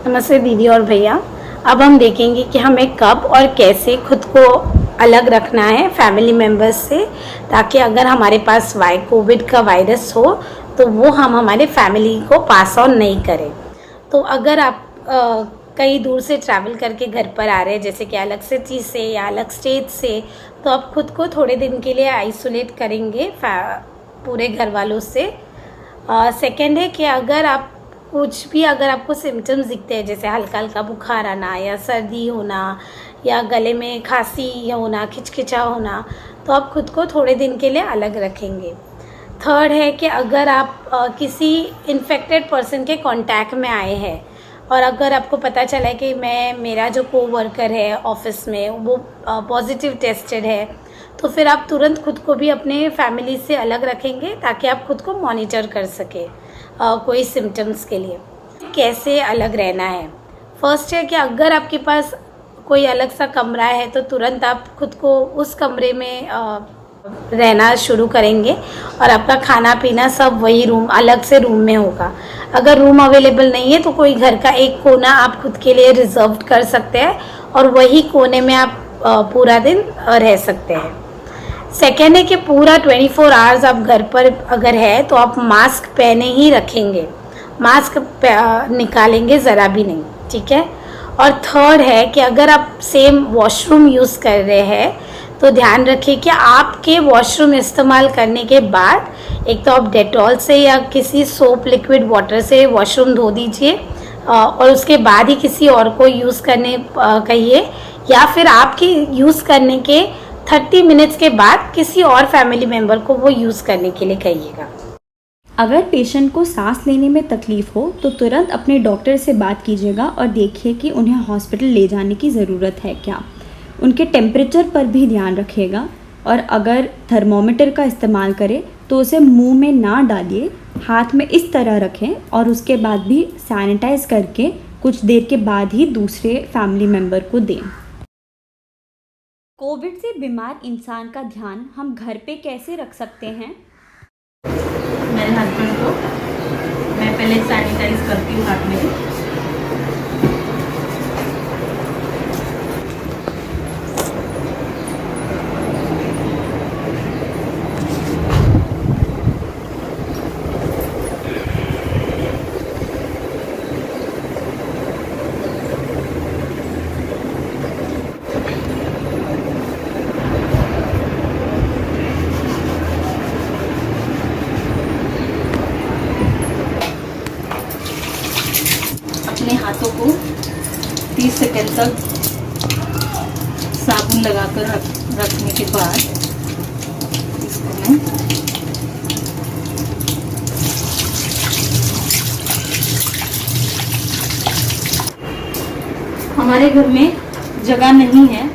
नमस्ते दीदी और भैया। अब हम देखेंगे कि हमें कब और कैसे खुद को अलग रखना है फैमिली मेम्बर्स से, ताकि अगर हमारे पास कोविड का वायरस हो तो वो हम हमारे फैमिली को पास ऑन नहीं करें। तो अगर आप कहीं दूर से ट्रैवल करके घर पर आ रहे हैं, जैसे कि अलग सिटी से या अलग स्टेट से, तो आप खुद को थोड़े दिन के लिए आइसोलेट करेंगे पूरे घर वालों से। सेकेंड है कि अगर आपको सिम्टम्स दिखते हैं, जैसे हल्का हल्का बुखार आना या सर्दी होना या गले में खांसी होना, खिचखिचा होना, तो आप खुद को थोड़े दिन के लिए अलग रखेंगे। थर्ड है कि अगर आप किसी इन्फेक्टेड पर्सन के कांटेक्ट में आए हैं और अगर आपको पता चला है कि मेरा जो कोवर्कर है ऑफिस में वो पॉजिटिव टेस्टेड है, तो फिर आप तुरंत खुद को भी अपने फैमिली से अलग रखेंगे ताकि आप खुद को मॉनिटर कर सके कोई सिम्टम्स के लिए। कैसे अलग रहना है? फर्स्ट है कि अगर आपके पास कोई अलग सा कमरा है तो तुरंत आप खुद को उस कमरे में रहना शुरू करेंगे और आपका खाना पीना सब वही अलग से रूम में होगा। अगर रूम अवेलेबल नहीं है तो कोई घर का एक कोना आप खुद के लिए रिजर्व कर सकते हैं और वही कोने में आप पूरा दिन रह सकते हैं। सेकेंड है कि पूरा 24 आवर्स आप घर पर अगर है तो आप मास्क पहने ही रखेंगे, मास्क निकालेंगे ज़रा भी नहीं, ठीक है। और थर्ड है कि अगर आप सेम वॉशरूम यूज़ कर रहे हैं तो ध्यान रखिए कि आपके वॉशरूम इस्तेमाल करने के बाद एक तो आप डेटॉल से या किसी सोप लिक्विड वाटर से वॉशरूम धो दीजिए और उसके बाद ही किसी और को यूज़ करने कहिए, या फिर आपके यूज़ करने के 30 मिनट्स के बाद किसी और फैमिली मेम्बर को वो यूज़ करने के लिए कहिएगा। अगर पेशेंट को सांस लेने में तकलीफ़ हो तो तुरंत अपने डॉक्टर से बात कीजिएगा और देखिए कि उन्हें हॉस्पिटल ले जाने की ज़रूरत है क्या। उनके टेम्परेचर पर भी ध्यान रखिएगा और अगर थर्मोमीटर का इस्तेमाल करें तो उसे मुंह में ना डालिए, हाथ में इस तरह रखें और उसके बाद भी सैनिटाइज करके कुछ देर के बाद ही दूसरे फैमिली मेम्बर को दें। कोविड से बीमार इंसान का ध्यान हम घर पे कैसे रख सकते हैं? मेरे हस्बैंड को मैं पहले सैनिटाइज करती हूँ हाथ में। अपने हाथों को 30 सेकंड तक साबुन लगाकर रखने के बाद इसको मैं हमारे घर में जगह नहीं है,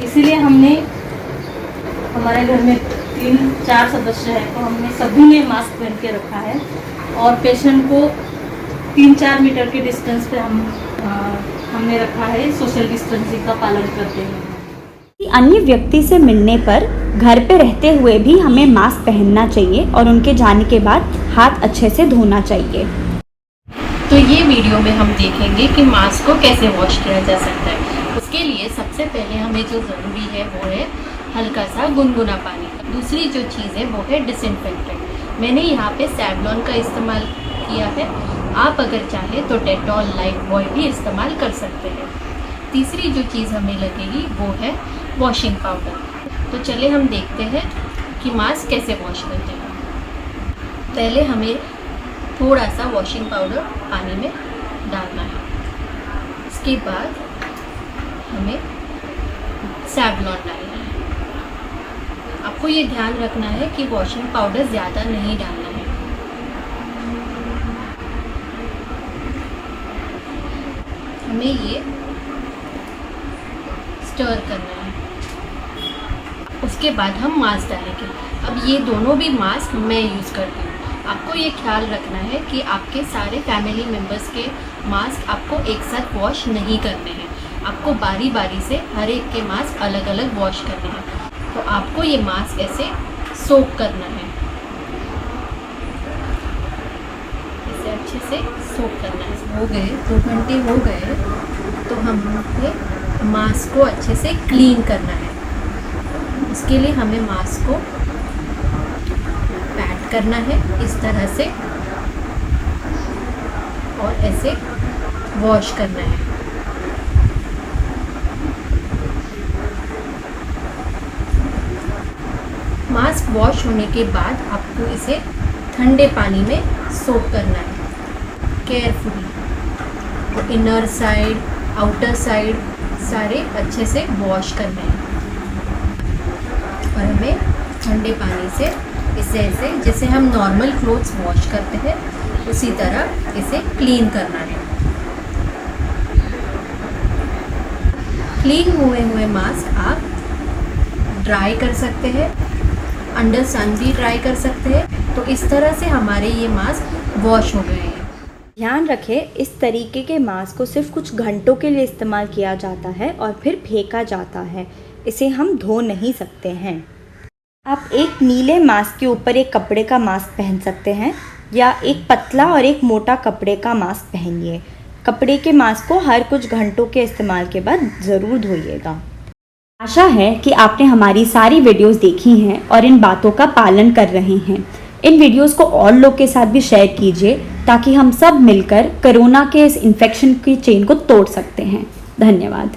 इसीलिए हमारे घर में 3-4 सदस्य हैं, तो हमने सभी ने मास्क पहन के रखा है और पेशेंट को 3-4 मीटर के डिस्टेंस पे हमने रखा है। सोशल डिस्टेंसिंग का पालन करते हैं। अन्य व्यक्ति से मिलने पर घर पे रहते हुए भी हमें मास्क पहनना चाहिए और उनके जाने के बाद हाथ अच्छे से धोना चाहिए। तो ये वीडियो में हम देखेंगे कि मास्क को कैसे वॉश किया जा सकता है। उसके लिए सबसे पहले हमें जो ज़रूरी है वो है हल्का सा गुनगुना पानी। दूसरी जो चीज़ है वो है डिसइंफेक्टेंट। मैंने यहाँ पे सैवलॉन का इस्तेमाल किया है, आप अगर चाहें तो डेटॉल, लाइफबॉय भी इस्तेमाल कर सकते हैं। तीसरी जो चीज़ हमें लगेगी वो है वॉशिंग पाउडर। तो चले हम देखते हैं कि मास्क कैसे वॉश करते हैं। पहले हमें थोड़ा सा वॉशिंग पाउडर पानी में डालना है, इसके बाद हमें सैवलॉन डालना है। आपको ये ध्यान रखना है कि वॉशिंग पाउडर ज़्यादा नहीं डालना है। हमें ये स्टर करना है, उसके बाद हम मास्क डालेंगे। अब ये दोनों भी मास्क मैं यूज़ करती हूँ। आपको ये ख्याल रखना है कि आपके सारे फैमिली मेम्बर्स के मास्क आपको एक साथ वॉश नहीं करने हैं, आपको बारी बारी से हर एक के मास्क अलग अलग वॉश करने हैं। तो आपको ये मास्क ऐसे सोक करना है, इसे अच्छे से सोक करना है। हो गए 2 घंटे हो गए तो हमें मास्क को अच्छे से क्लीन करना है। उसके लिए हमें मास्क को पैट करना है इस तरह से और ऐसे वॉश करना है। मास्क वॉश होने के बाद आपको इसे ठंडे पानी में सोक करना है carefully. Inner side, outer side सारे अच्छे से वॉश करने हैं और हमें ठंडे पानी से इसे ऐसे जैसे हम नॉर्मल क्लोथ्स वॉश करते हैं उसी तरह इसे क्लीन करना है। क्लीन हुए मास्क आप ड्राई कर सकते हैं, अंडर सन भी ड्राई कर सकते हैं। तो इस तरह से हमारे ये मास्क वॉश हो गए हैं। ध्यान रखें, इस तरीके के मास्क को सिर्फ कुछ घंटों के लिए इस्तेमाल किया जाता है और फिर फेंका जाता है। इसे हम धो नहीं सकते हैं। आप एक नीले मास्क के ऊपर एक कपड़े का मास्क पहन सकते हैं या एक पतला और एक मोटा कपड़े का मास्क पहनिए। कपड़े के मास्क को हर कुछ घंटों के इस्तेमाल के बाद ज़रूर धोइएगा। आशा है कि आपने हमारी सारी वीडियोस देखी हैं और इन बातों का पालन कर रहे हैं। इन वीडियोस को और लोग के साथ भी शेयर कीजिए ताकि हम सब मिलकर कोरोना के इस इन्फेक्शन की चेन को तोड़ सकते हैं। धन्यवाद।